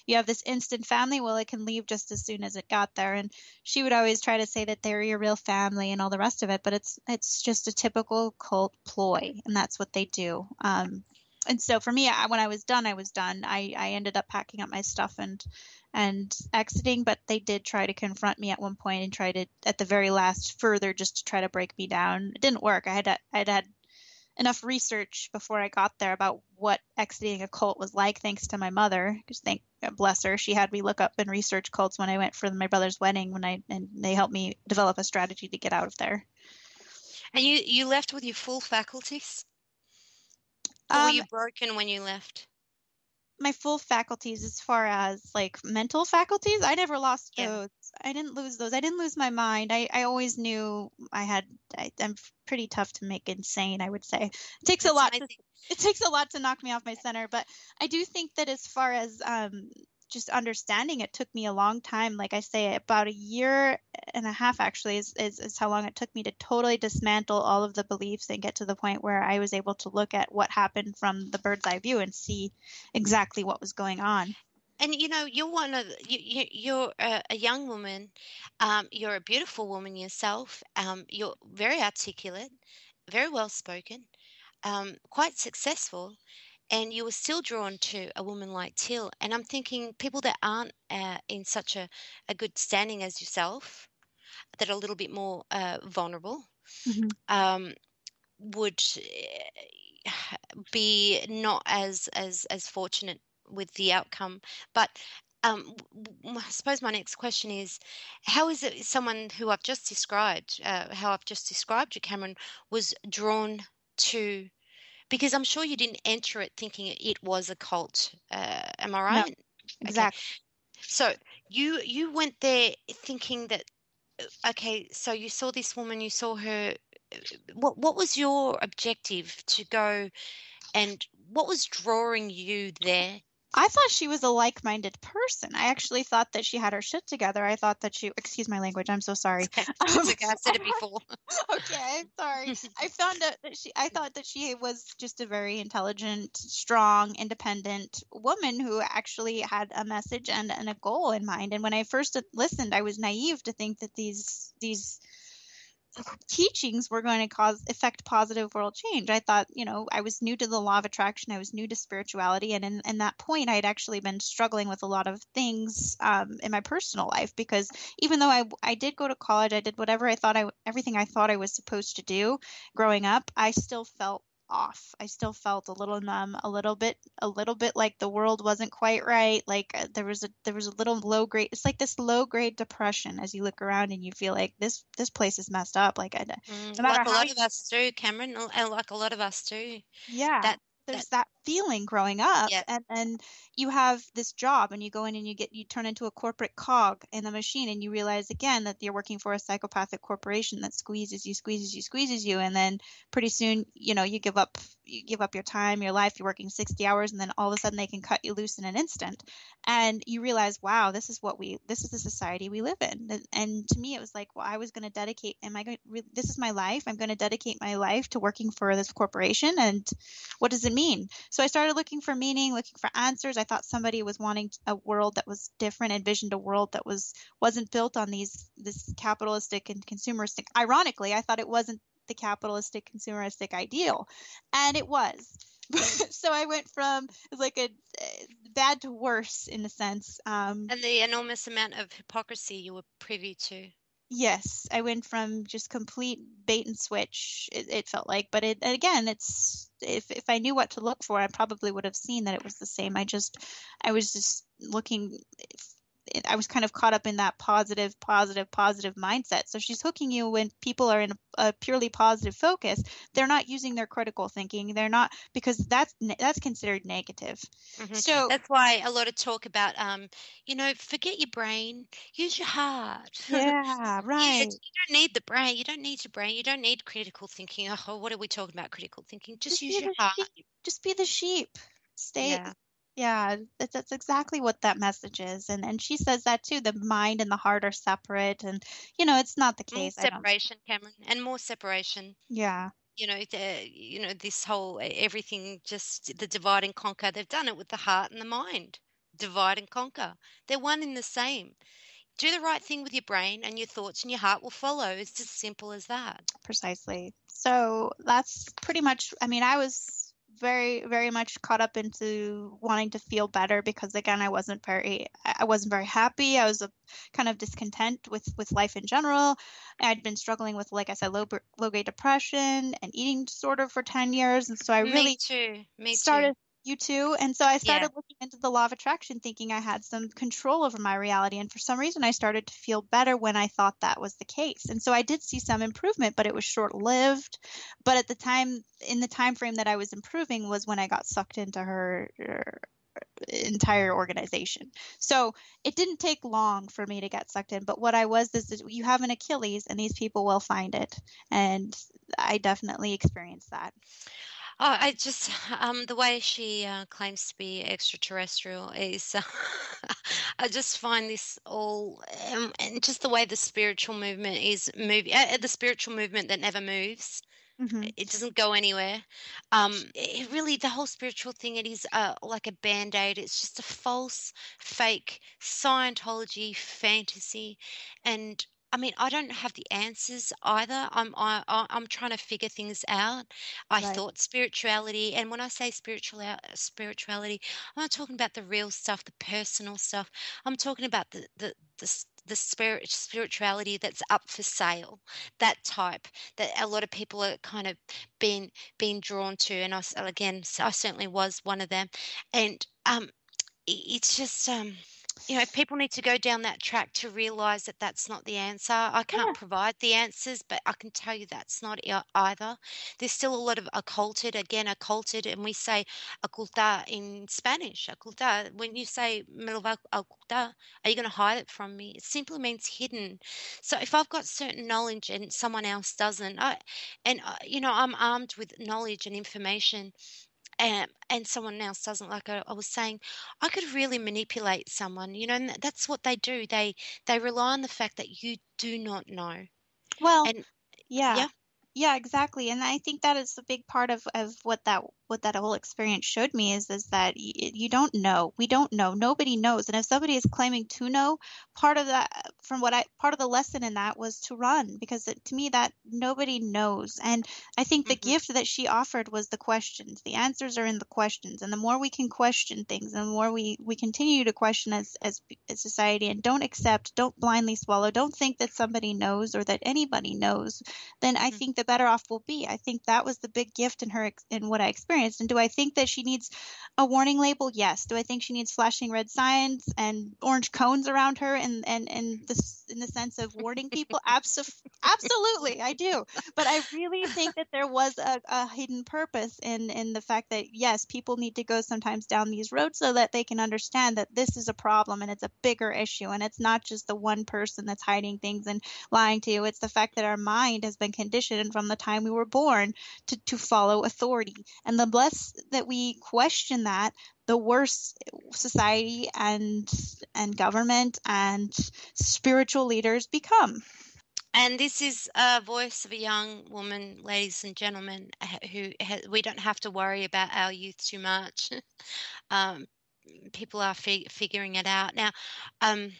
you have this instant family, well, it can leave just as soon as it got there. And she would always try to say that they're your real family and all the rest of it, but it's just a typical cult ploy, and that's what they do. And so for me, when I was done, I was done. I ended up packing up my stuff and exiting, but they did try to confront me at one point and try to, at the very last, further just to try to break me down. It didn't work. I'd had enough research before I got there about what exiting a cult was like, thanks to my mother. Because thank bless her, she had me look up and research cults when I went for my brother's wedding. And they helped me develop a strategy to get out of there. And you left with your full faculties? Or were you broken when you left? My full faculties, as far as like mental faculties, I never lost those. I didn't lose those. I didn't lose my mind. I always knew I'm pretty tough to make insane, I would say. It takes a lot to knock me off my center, but I do think that as far as just understanding, it took me a long time. Like I say, about a year and a half actually is how long it took me to totally dismantle all of the beliefs and get to the point where I was able to look at what happened from the bird's eye view and see exactly what was going on. And you're one of you're a young woman. You're a beautiful woman yourself. You're very articulate, very well spoken, quite successful, and you were still drawn to a woman like Teal. And I'm thinking people that aren't in such a good standing as yourself, that are a little bit more vulnerable, would be not as fortunate with the outcome. But I suppose my next question is, how is it someone who I've just described, how I've just described you, Cameron, was drawn to? Because I'm sure you didn't enter it thinking it was a cult. Am I right? No, exactly. Okay. So you went there thinking that, okay, so you saw this woman, you saw her. What was your objective to go, and what was drawing you there? I thought she was a like-minded person. I actually thought that she had her shit together. I thought that excuse my language, I'm so sorry. It's okay, I said it before. Okay, sorry. I found out that I thought that she was just a very intelligent, strong, independent woman who actually had a message and a goal in mind. And when I first listened, I was naive to think that these teachings were going to affect positive world change. I thought, I was new to the law of attraction. I was new to spirituality. And in that point, I had actually been struggling with a lot of things in my personal life, because even though I did go to college, I did everything I thought I was supposed to do growing up, I still felt off. I still felt a little numb, a little bit like the world wasn't quite right. Like there was a little low grade. It's like this low grade depression as you look around and you feel like this place is messed up. Like no matter like a lot of us do, Cameron, and like a lot of us do. Yeah. There's that feeling growing up, yeah. and you have this job and you go in and you turn into a corporate cog in the machine, and you realize again that you're working for a psychopathic corporation that squeezes you, and then pretty soon, you give up your time, your life, you're working 60 hours, and then all of a sudden they can cut you loose in an instant, and you realize, wow, this is the society we live in. And to me it was like, well, I was going to dedicate, this is my life, I'm going to dedicate my life to working for this corporation, and what does it mean? So I started looking for meaning, looking for answers. I thought somebody was wanting a world that was different, envisioned a world that wasn't built on this capitalistic and consumeristic. Ironically, I thought it wasn't the capitalistic consumeristic ideal, and it was. So I went from like a bad to worse in a sense. And the enormous amount of hypocrisy you were privy to. Yes, I went from just complete bait and switch, it felt like. But again, it's if I knew what to look for, I probably would have seen that it was the same. I was just looking. I was kind of caught up in that positive mindset. So she's hooking you when people are in a purely positive focus. They're not using their critical thinking. They're not, because that's considered negative. Mm-hmm. So that's why a lot of talk about, forget your brain, use your heart. Yeah, right. You don't need the brain. You don't need your brain. You don't need critical thinking. Oh, what are we talking about? Critical thinking. Just use your heart. Just be the sheep. Stay. Yeah, that's exactly what that message is, and she says that too. The mind and the heart are separate, and it's not the case. Separation, Cameron, and more separation. Yeah. This whole everything, just the divide and conquer. They've done it with the heart and the mind. Divide and conquer. They're one and the same. Do the right thing with your brain, and your thoughts and your heart will follow. It's just simple as that. Precisely. So that's pretty much. I mean, I was very, very much caught up into wanting to feel better because again, I wasn't very happy. I was kind of discontent with life in general. I'd been struggling with, like I said, low grade depression and eating disorder for 10 years. And so I Me really too. Me too. started, you too. And so I Yeah. started looking into the law of attraction, thinking I had some control over my reality. And for some reason, I started to feel better when I thought that was the case. And so I did see some improvement, but it was short lived. But at the time, in the time frame that I was improving, was when I got sucked into her entire organization. So it didn't take long for me to get sucked in. But what I was is you have an Achilles, and these people will find it. And I definitely experienced that. Oh, I just the way she claims to be extraterrestrial is I just find this all and just the way the spiritual movement is moving, the spiritual movement that never moves. Hmm. It doesn't go anywhere. It really, the whole spiritual thing, it is like a band-aid. It's just a false, fake Scientology fantasy, and I mean, I don't have the answers either. I'm trying to figure things out. I Right. thought spirituality, and when I say spirituality, I'm not talking about the real stuff, the personal stuff. I'm talking about the spirituality that's up for sale, that type that a lot of people are kind of being drawn to, and I certainly was one of them, and it's just people need to go down that track to realize that that's not the answer. I can't Yeah. provide the answers, but I can tell you that's not either. There's still a lot of occulted, and we say oculta in Spanish. Oculta. When you say me lo va a ocultar, are you going to hide it from me? It simply means hidden. So if I've got certain knowledge and someone else doesn't, I'm armed with knowledge and information, and someone else doesn't, like I was saying, I could really manipulate someone, and that's what they do. They rely on the fact that you do not know. Well, And yeah. yeah. Yeah, exactly. And I think that is a big part of what that whole experience showed me is that you don't know. We don't know. Nobody knows. And if somebody is claiming to know, part of that part of the lesson in that was to run because to me that nobody knows. And I think the Hmm. gift that she offered was the questions. The answers are in the questions. And the more we can question things, and the more we continue to question as society and don't blindly swallow, don't think that somebody knows or that anybody knows, then I Hmm. think the better off we'll be. I think that was the big gift in her in what I experienced. And do I think that she needs a warning label? Yes. Do I think she needs flashing red signs and orange cones around her and this in the sense of warning people? Absolutely, I do. But I really think that there was a hidden purpose in the fact that yes, people need to go sometimes down these roads so that they can understand that this is a problem and it's a bigger issue and it's not just the one person that's hiding things and lying to you. It's the fact that our mind has been conditioned from the time we were born to follow authority. And the less that we question that, the worse society and government and spiritual leaders become. And this is a voice of a young woman, ladies and gentlemen, we don't have to worry about our youth too much. um, People are figuring it out now. um,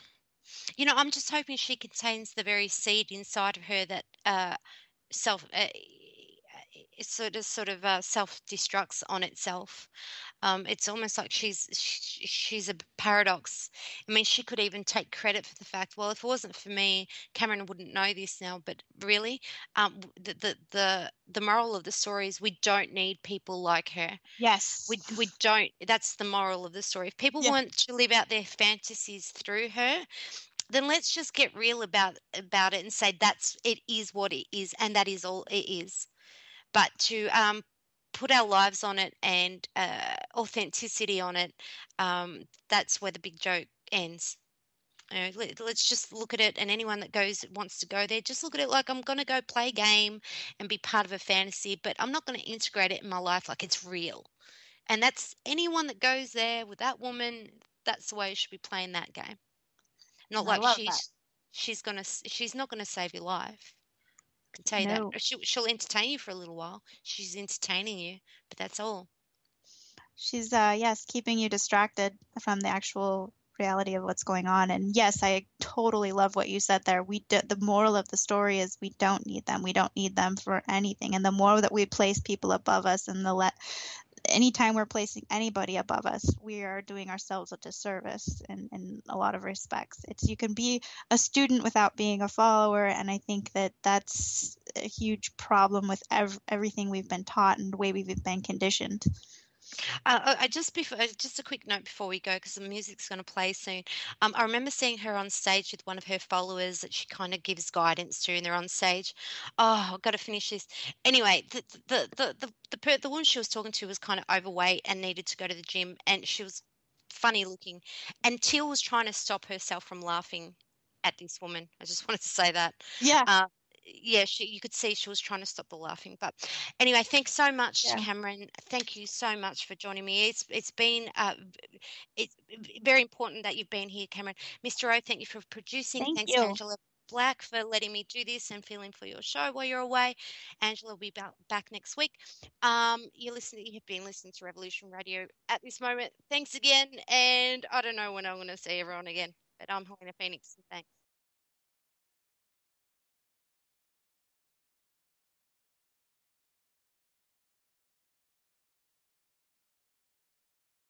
I'm just hoping she contains the very seed inside of her that self it sort of self destructs on itself. It's almost like she's a paradox. I mean, she could even take credit for the fact, well, if it wasn't for me, Cameron wouldn't know this now. But really, the moral of the story is we don't need people like her. Yes. We don't. That's the moral of the story. If people Yeah. want to live out their fantasies through her, then let's just get real about it and say it is what it is, and that is all it is. But to put our lives on it and authenticity on it, that's where the big joke ends. Let's just look at it, and anyone that wants to go there, just look at it like I'm going to go play a game and be part of a fantasy, but I'm not going to integrate it in my life like it's real. And that's anyone that goes there with that woman. That's the way you should be playing that game. Not And I like love that. she's not gonna save your life. I can tell you that. No. She'll entertain you for a little while. She's entertaining you, but that's all. She's yes, keeping you distracted from the actual reality of what's going on. And yes, I totally love what you said there. The moral of the story is we don't need them. We don't need them for anything. And the more that we place people above us and anytime we're placing anybody above us, we are doing ourselves a disservice in a lot of respects. You can be a student without being a follower, and I think that's a huge problem with everything we've been taught and the way we've been conditioned. Just a quick note before we go, because the music's going to play soon. I remember seeing her on stage with one of her followers that she kind of gives guidance to, and they're on stage. Oh, I've got to finish this. Anyway, the woman she was talking to was kind of overweight and needed to go to the gym, and she was funny looking, and Teal was trying to stop herself from laughing at this woman. I just wanted to say that. Yeah. Yeah, you could see she was trying to stop the laughing. But anyway, thanks so much, Yeah. Cameron. Thank you so much for joining me. It's been it's very important that you've been here, Cameron. MrRho, thank you for producing. Thank Thanks, you. Angela Black, for letting me do this and fill in for your show while you're away. Angela will be back next week. You've been listening to Revolution Radio at this moment. Thanks again, and I don't know when I'm going to see everyone again, but I'm Helena Phoenix, and thanks.